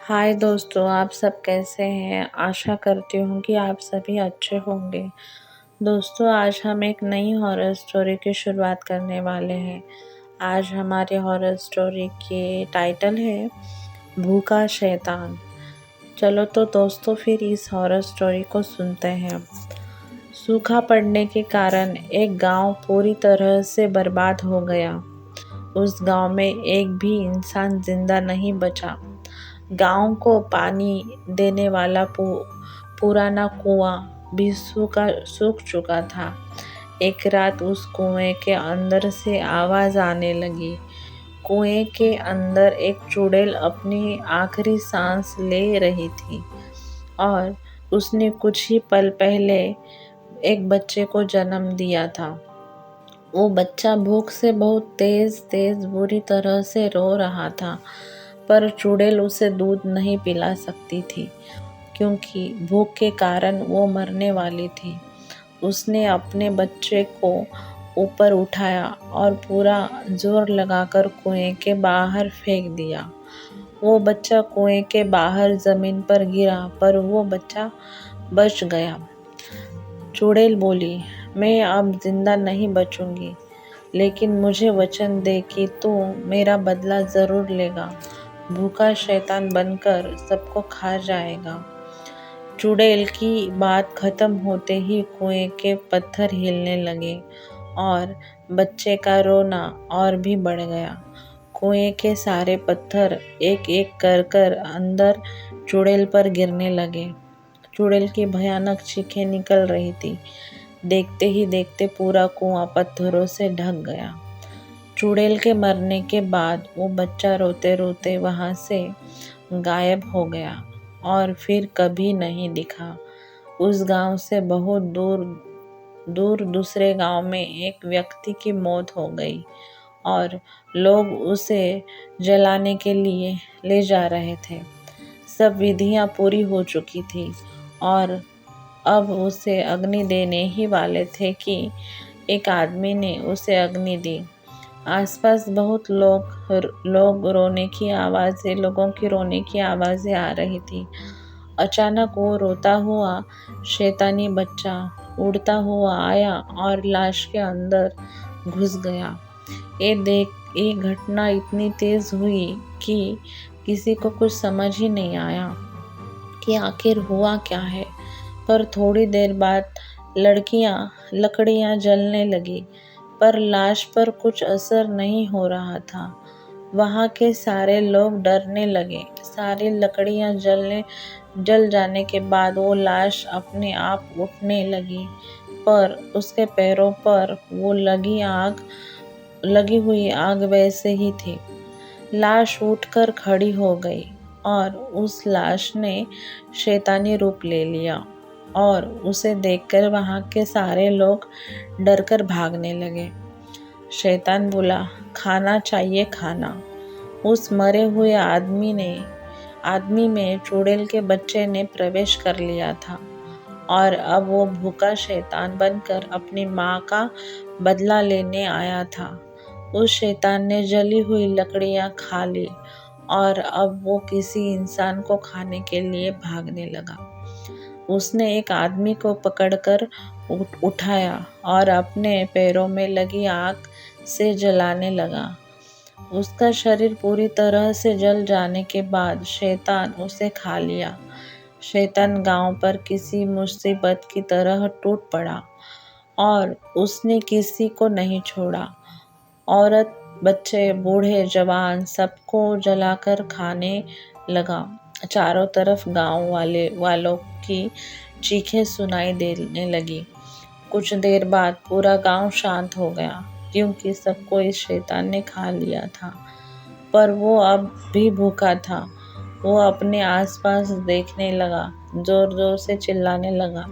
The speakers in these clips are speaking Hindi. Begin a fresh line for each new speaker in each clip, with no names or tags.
हाय दोस्तों, आप सब कैसे हैं? आशा करती हूँ कि आप सभी अच्छे होंगे। दोस्तों, आज हम एक नई हॉरर स्टोरी की शुरुआत करने वाले हैं। आज हमारे हॉरर स्टोरी के टाइटल है भूखा शैतान। चलो तो दोस्तों, फिर इस हॉरर स्टोरी को सुनते हैं। सूखा पड़ने के कारण एक गांव पूरी तरह से बर्बाद हो गया। उस गांव में एक भी इंसान जिंदा नहीं बचा। गांव को पानी देने वाला पुराना कुआं भी सूख चुका था। एक रात उस कुएं के अंदर से आवाज आने लगी। कुएं के अंदर एक चुड़ैल अपनी आखिरी सांस ले रही थी और उसने कुछ ही पल पहले एक बच्चे को जन्म दिया था। वो बच्चा भूख से बहुत तेज तेज बुरी तरह से रो रहा था, पर चुड़ैल उसे दूध नहीं पिला सकती थी क्योंकि भूख के कारण वो मरने वाली थी। उसने अपने बच्चे को ऊपर उठाया और पूरा जोर लगाकर कुएं के बाहर फेंक दिया। वो बच्चा कुएं के बाहर जमीन पर गिरा, पर वो बच्चा बच गया। चुड़ैल बोली, मैं अब जिंदा नहीं बचूंगी, लेकिन मुझे वचन दे कि तू मेरा बदला जरूर लेगा। भूखा शैतान बनकर सबको खा जाएगा। चुड़ैल की बात खत्म होते ही कुएं के पत्थर हिलने लगे और बच्चे का रोना और भी बढ़ गया। कुएं के सारे पत्थर एक एक कर अंदर चुड़ैल पर गिरने लगे। चुड़ैल की भयानक चीखें निकल रही थी। देखते ही देखते पूरा कुआं पत्थरों से ढक गया। चुड़ैल के मरने के बाद वो बच्चा रोते रोते वहां से गायब हो गया और फिर कभी नहीं दिखा। उस गांव से बहुत दूर दूर दूसरे गांव में एक व्यक्ति की मौत हो गई और लोग उसे जलाने के लिए ले जा रहे थे। सब विधियां पूरी हो चुकी थी और अब उसे अग्नि देने ही वाले थे कि एक आदमी ने उसे अग्नि दी। आसपास बहुत लोगों की रोने की आवाजें आ रही थी। अचानक वो रोता हुआ शैतानी बच्चा उड़ता हुआ आया और लाश के अंदर घुस गया। ये घटना इतनी तेज हुई कि किसी को कुछ समझ ही नहीं आया कि आखिर हुआ क्या है। पर थोड़ी देर बाद लकड़ियां जलने लगी, पर लाश पर कुछ असर नहीं हो रहा था। वहां के सारे लोग डरने लगे। सारी लकड़ियां जल जाने के बाद वो लाश अपने आप उठने लगी, पर उसके पैरों पर वो लगी हुई आग वैसे ही थी। लाश उठकर खड़ी हो गई और उस लाश ने शैतानी रूप ले लिया और उसे देखकर वहां के सारे लोग डरकर भागने लगे। शैतान बोला, खाना चाहिए खाना। उस मरे हुए आदमी में चुड़ैल के बच्चे ने प्रवेश कर लिया था और अब वो भूखा शैतान बनकर अपनी माँ का बदला लेने आया था। उस शैतान ने जली हुई लकड़ियां खा ली और अब वो किसी इंसान को खाने के लिए भागने लगा। उसने एक आदमी को पकड़कर उठाया और अपने पैरों में लगी आग से जलाने लगा। उसका शरीर पूरी तरह से जल जाने के बाद शैतान उसे खा लिया। शैतान गांव पर किसी मुसीबत की तरह टूट पड़ा और उसने किसी को नहीं छोड़ा। औरत, बच्चे, बूढ़े, जवान सबको जलाकर खाने लगा। चारों तरफ गांव वालों की चीखें सुनाई देने लगी। कुछ देर बाद पूरा गांव शांत हो गया क्योंकि सबको इस शैतान ने खा लिया था, पर वो अब भी भूखा था। वो अपने आसपास देखने लगा, जोर जोर से चिल्लाने लगा।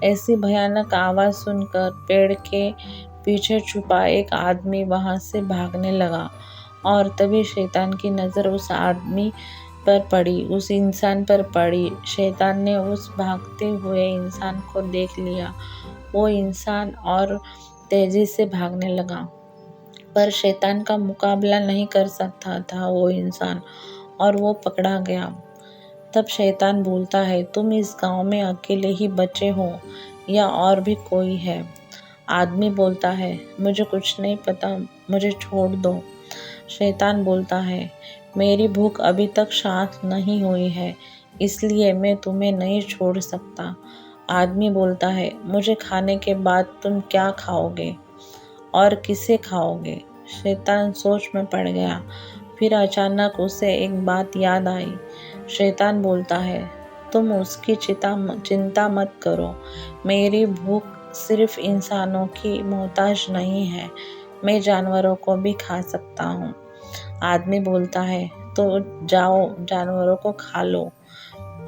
ऐसी भयानक आवाज सुनकर पेड़ के पीछे छुपा एक आदमी वहां से भागने लगा और तभी शैतान की नजर उस आदमी पर पड़ी, उस इंसान पर पड़ी। शैतान ने उस भागते हुए इंसान को देख लिया। वो इंसान और तेजी से भागने लगा, पर शैतान का मुकाबला नहीं कर सकता था वो इंसान और वो पकड़ा गया। तब शैतान बोलता है, तुम इस गांव में अकेले ही बचे हो या और भी कोई है? आदमी बोलता है, मुझे कुछ नहीं पता, मुझे छोड़ दो। शैतान बोलता है, मेरी भूख अभी तक शांत नहीं हुई है, इसलिए मैं तुम्हें नहीं छोड़ सकता। आदमी बोलता है, मुझे खाने के बाद तुम क्या खाओगे और किसे खाओगे? शैतान सोच में पड़ गया। फिर अचानक उसे एक बात याद आई। शैतान बोलता है, तुम उसकी चिंता मत करो, मेरी भूख सिर्फ इंसानों की मोहताज नहीं है, मैं जानवरों को भी खा सकता हूँ। आदमी बोलता है, तो जाओ जानवरों को खा लो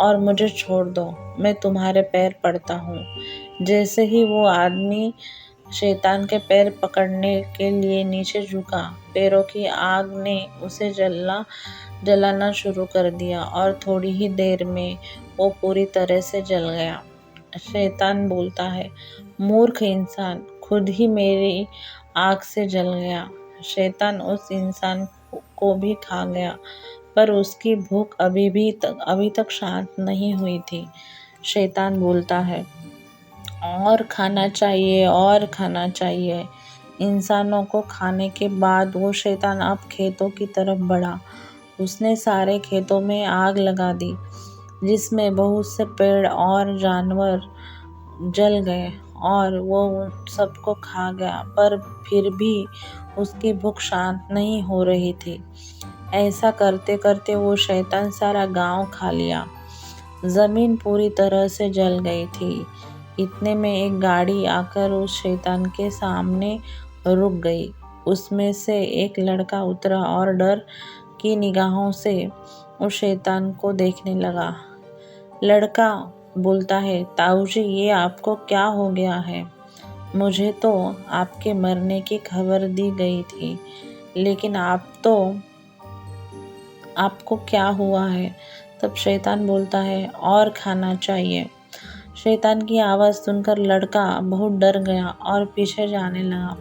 और मुझे छोड़ दो, मैं तुम्हारे पैर पड़ता हूँ। जैसे ही वो आदमी शैतान के पैर पकड़ने के लिए नीचे झुका, पैरों की आग ने उसे जलाना शुरू कर दिया और थोड़ी ही देर में वो पूरी तरह से जल गया। शैतान बोलता है, मूर्ख इंसान, खुद ही मेरी आग से जल गया। शैतान उस इंसान को भी खा गया, पर उसकी भूख अभी तक शांत नहीं हुई थी। शैतान बोलता है, और खाना चाहिए और खाना चाहिए। इंसानों को खाने के बाद वो शैतान अब खेतों की तरफ बढ़ा। उसने सारे खेतों में आग लगा दी, जिसमें बहुत से पेड़ और जानवर जल गए और वो उन सबको खा गया, पर फिर भी उसकी भूख शांत नहीं हो रही थी। ऐसा करते करते वो शैतान सारा गांव खा लिया। जमीन पूरी तरह से जल गई थी। इतने में एक गाड़ी आकर उस शैतान के सामने रुक गई। उसमें से एक लड़का उतरा और डर की निगाहों से उस शैतान को देखने लगा। लड़का बोलता है, ताऊजी, ये आपको क्या हो गया है? मुझे तो आपके मरने की खबर दी गई थी, लेकिन आपको क्या हुआ है? तब शैतान बोलता है, और खाना चाहिए। शैतान की आवाज़ सुनकर लड़का बहुत डर गया और पीछे जाने लगा।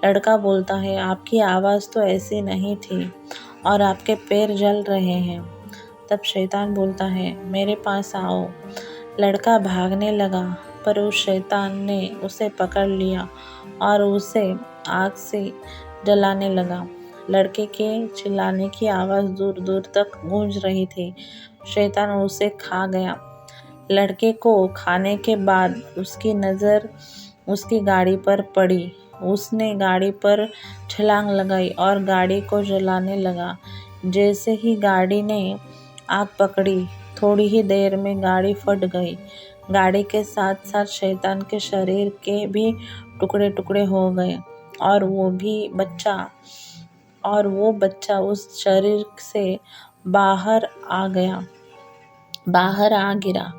लड़का बोलता है, आपकी आवाज़ तो ऐसी नहीं थी और आपके पैर जल रहे हैं। तब शैतान बोलता है, मेरे पास आओ। लड़का भागने लगा, पर उस शैतान ने उसे पकड़ लिया और उसे आग से जलाने लगा। लड़के के चिल्लाने की आवाज़ दूर दूर तक गूंज रही थी। शैतान उसे खा गया। लड़के को खाने के बाद उसकी नज़र उसकी गाड़ी पर पड़ी। उसने गाड़ी पर छलांग लगाई और गाड़ी को जलाने लगा। जैसे ही गाड़ी ने आग पकड़ी, थोड़ी ही देर में गाड़ी फट गई। गाड़ी के साथ साथ शैतान के शरीर के भी टुकड़े टुकड़े हो गए और वो बच्चा उस शरीर से बाहर आ गिरा।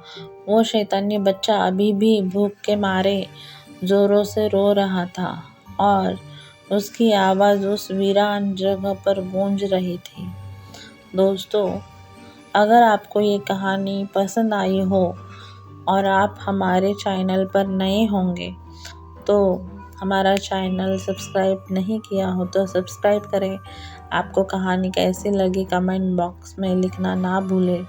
वो शैतानी बच्चा अभी भी भूख के मारे जोरों से रो रहा था और उसकी आवाज़ उस वीरान जगह पर गूंज रही थी। दोस्तों, अगर आपको ये कहानी पसंद आई हो और आप हमारे चैनल पर नए होंगे तो हमारा चैनल सब्सक्राइब नहीं किया हो तो सब्सक्राइब करें। आपको कहानी कैसी लगी कमेंट बॉक्स में लिखना ना भूलें।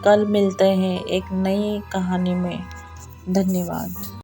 कल मिलते हैं एक नई कहानी में। धन्यवाद।